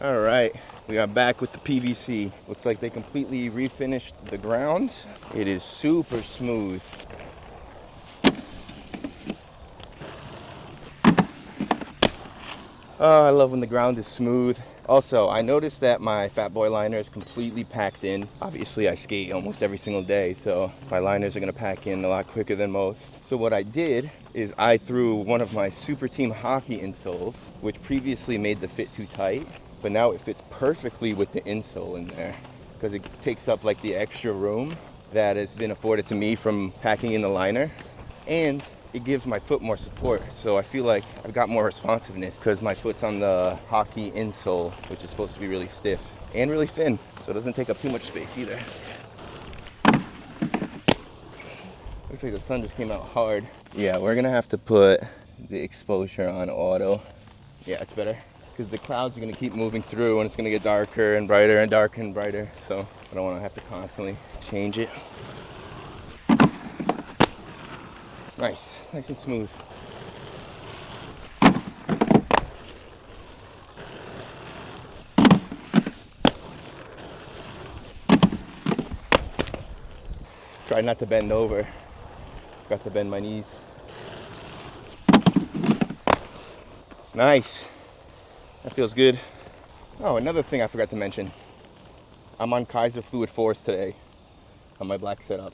All right, we are back with the PVC. Looks like they completely refinished the ground. It is super smooth. Oh, I love when the ground is smooth. Also, I noticed that my Fatboy liner is completely packed in. Obviously, I skate almost every single day, so my liners are gonna pack in a lot quicker than most. So what I did is I threw one of my Superteam hockey insoles, which previously made the fit too tight, but now it fits perfectly with the insole in there because it takes up like the extra room that has been afforded to me from packing in the liner, and it gives my foot more support. So I feel like I've got more responsiveness because my foot's on the hockey insole, which is supposed to be really stiff and really thin, so it doesn't take up too much space either. Looks like the sun just came out hard. Yeah, we're gonna have to put the exposure on auto. Yeah, it's better because the clouds are gonna keep moving through and it's gonna get darker and brighter and darker and brighter, so I don't wanna have to constantly change it. Nice and smooth. Try not to bend over. Got to bend my knees. Nice. That feels good. Oh, another thing I forgot to mention. I'm on Kizer Fluid Force today on my black setup.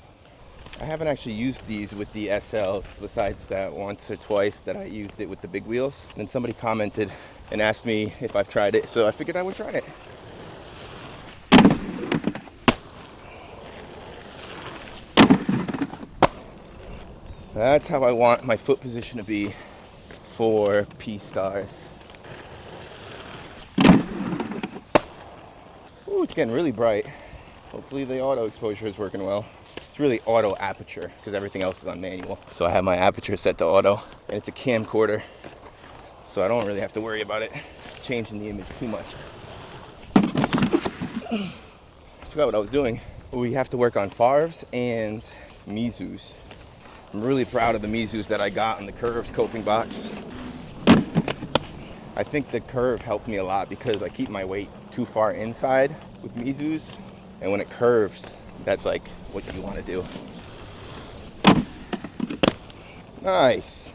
I haven't actually used these with the SLs besides that once or twice that I used it with the big wheels. And somebody commented and asked me if I've tried it, so I figured I would try it. That's how I want my foot position to be for P-Stars. Ooh, it's getting really bright. Hopefully the auto exposure is working well. It's really auto aperture because everything else is on manual. So I have my aperture set to auto, and it's a camcorder, so I don't really have to worry about it changing the image too much. I forgot what I was doing. We have to work on faves and mizus. I'm really proud of the mizus that I got on the curves coping box. I think the curve helped me a lot because I keep my weight too far inside with mizus, and when it curves, that's like what you want to do. Nice.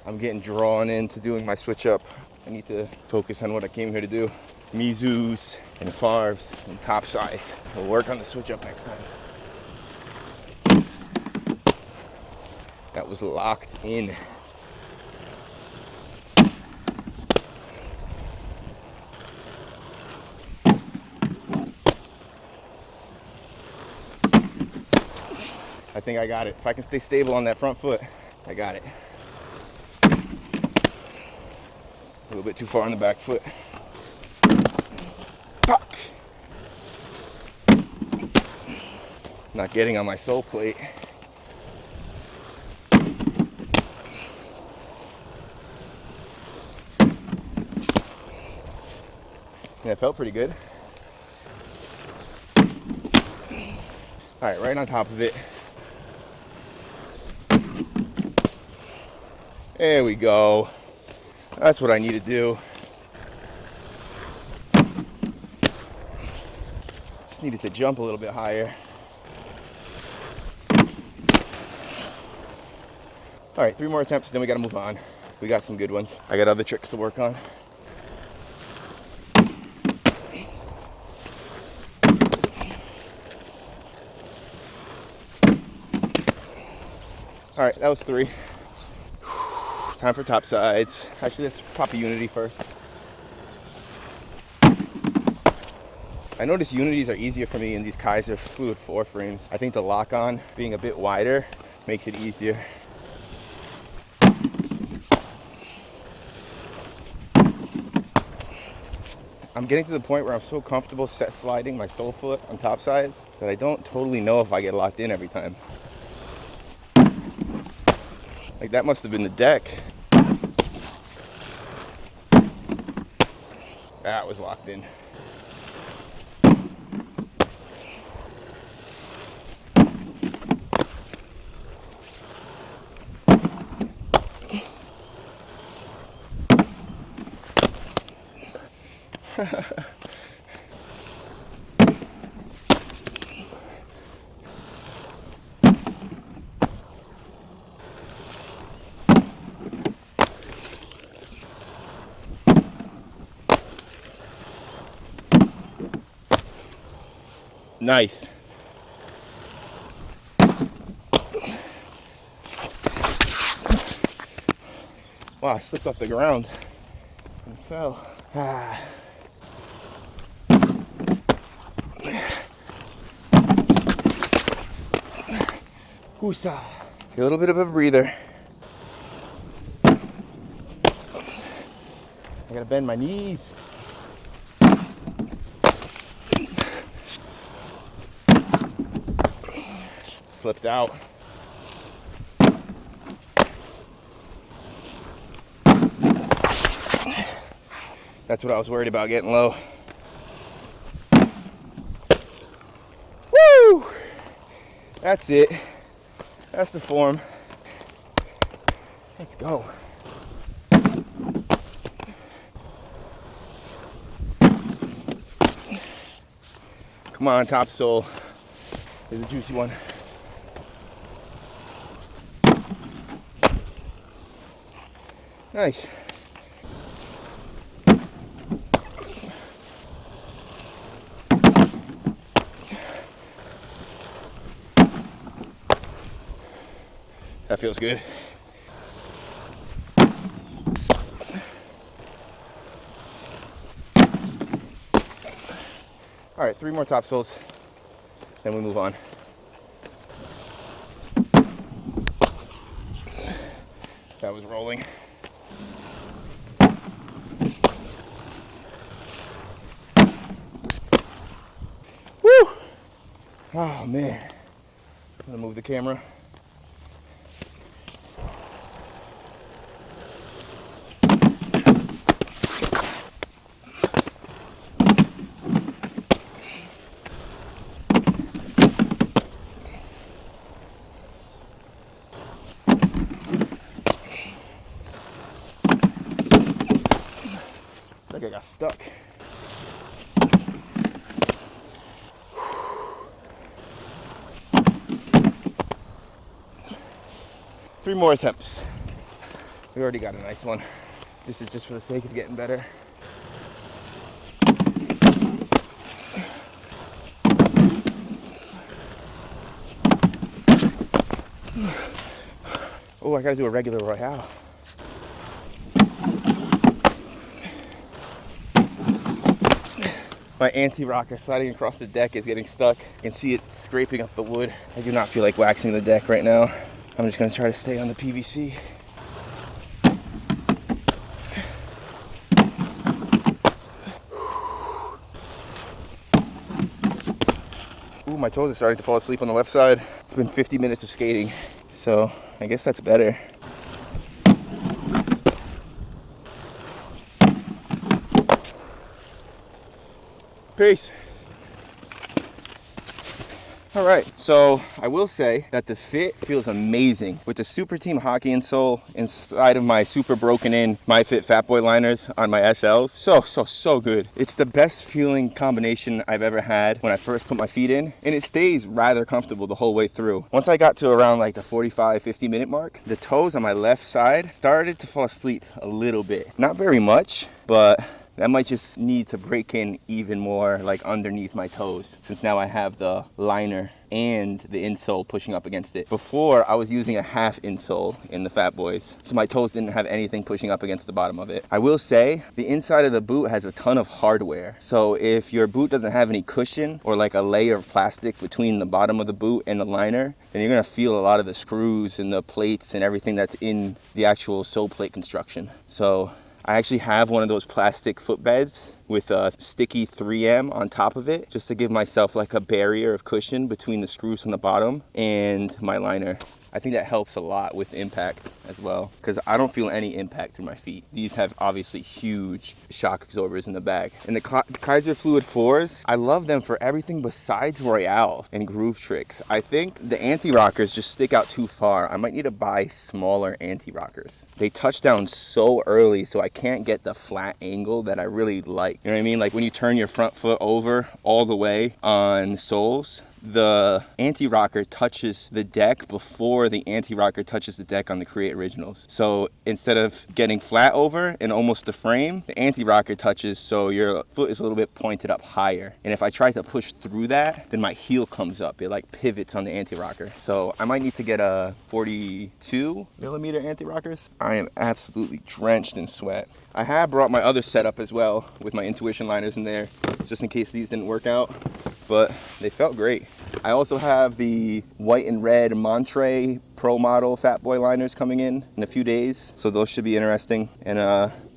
I'm getting drawn into doing my switch up. I need to focus on what I came here to do. Mizus and faves and topsides. We'll work on the switch up next time. That was locked in. I think I got it. If I can stay stable on that front foot, I got it. A little bit too far on the back foot. Fuck! Not getting on my sole plate. Yeah, it felt pretty good. All right, right on top of it. There we go. That's what I need to do. Just needed to jump a little bit higher. All right, 3 more attempts, then we gotta move on. We got some good ones. I got other tricks to work on. All right, that was 3. Time for top sides. Actually, let's pop a unity first. I noticed unities are easier for me in these Kizer Fluid 4 frames. I think the lock-on being a bit wider makes it easier. I'm getting to the point where I'm so comfortable set sliding my sole foot on top sides that I don't totally know if I get locked in every time. Like, that must have been the deck. That was locked in. Nice. Wow, I slipped off the ground and fell. Ah. Woosa. A little bit of a breather. I gotta bend my knees. Slipped out. That's what I was worried about, getting low. Woo! That's it. That's the form. Let's go. Come on, top sole. Here's a juicy one. Nice. That feels good. All right, 3 more top soles, then we move on. That was rolling. Woo! Oh man. I'm gonna move the camera. I think I got stuck. Three more attempts. We already got a nice one. This is just for the sake of getting better. Oh, I gotta do a regular Royale. My anti-rocker sliding across the deck is getting stuck. You can see it scraping up the wood. I do not feel like waxing the deck right now. I'm just gonna try to stay on the PVC. Ooh, my toes are starting to fall asleep on the left side. It's been 50 minutes of skating, so I guess that's better. Peace. All right, so I will say that the fit feels amazing with the Superteam hockey insole inside of my super broken in MyFit Fatboy liners on my SLs. So good. It's the best feeling combination I've ever had when I first put my feet in, and it stays rather comfortable the whole way through. Once I got to around like the 45-50 minute mark, the toes on my left side started to fall asleep a little bit. Not very much, but that might just need to break in even more, like underneath my toes, since now I have the liner and the insole pushing up against it. Before, I was using a half insole in the Fatboys, so my toes didn't have anything pushing up against the bottom of it. I will say, the inside of the boot has a ton of hardware. So if your boot doesn't have any cushion or like a layer of plastic between the bottom of the boot and the liner, then you're gonna feel a lot of the screws and the plates and everything that's in the actual sole plate construction. So I actually have one of those plastic footbeds with a sticky 3M on top of it, just to give myself like a barrier of cushion between the screws on the bottom and my liner. I think that helps a lot with impact. as well, because I don't feel any impact through my feet. These have obviously huge shock absorbers in the back. And the Kizer Fluid 4s, I love them for everything besides royales and groove tricks. I think the anti-rockers just stick out too far. I might need to buy smaller anti-rockers. They touch down so early, so I can't get the flat angle that I really like. You know what I mean? Like when you turn your front foot over all the way on soles, the anti-rocker touches the deck before the anti-rocker touches the deck on the Create Originals. So instead of getting flat over and almost the frame, the anti-rocker touches so your foot is a little bit pointed up higher. And if I try to push through that, then my heel comes up. It like pivots on the anti-rocker. So I might need to get a 42mm anti-rockers. I am absolutely drenched in sweat. I have brought my other setup as well with my Intuition liners in there, just in case these didn't work out, but they felt great. I also have the white and red Montre Pro model Fatboy liners coming in a few days, so those should be interesting. And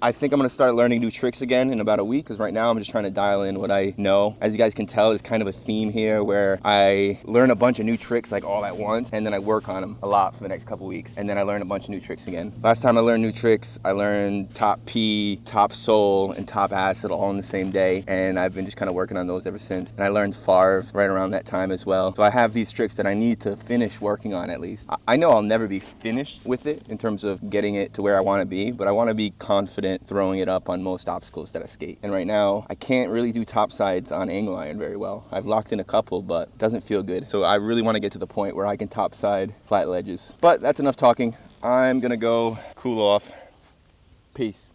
I think I'm gonna start learning new tricks again in about a week, because right now I'm just trying to dial in what I know. As you guys can tell, there's kind of a theme here where I learn a bunch of new tricks like all at once, and then I work on them a lot for the next couple weeks, and then I learn a bunch of new tricks again. Last time I learned new tricks, I learned top P, top sole, and top acid all in the same day, and I've been just kind of working on those ever since. And I learned Farv right around that time as well. So I have these tricks that I need to finish working on at least. I know I'll never be finished with it in terms of getting it to where I want to be, but I want to be confident throwing it up on most obstacles that I skate. And right now, I can't really do top sides on angle iron very well. I've locked in a couple, but it doesn't feel good. So I really want to get to the point where I can top side flat ledges. But that's enough talking. I'm gonna go cool off. Peace.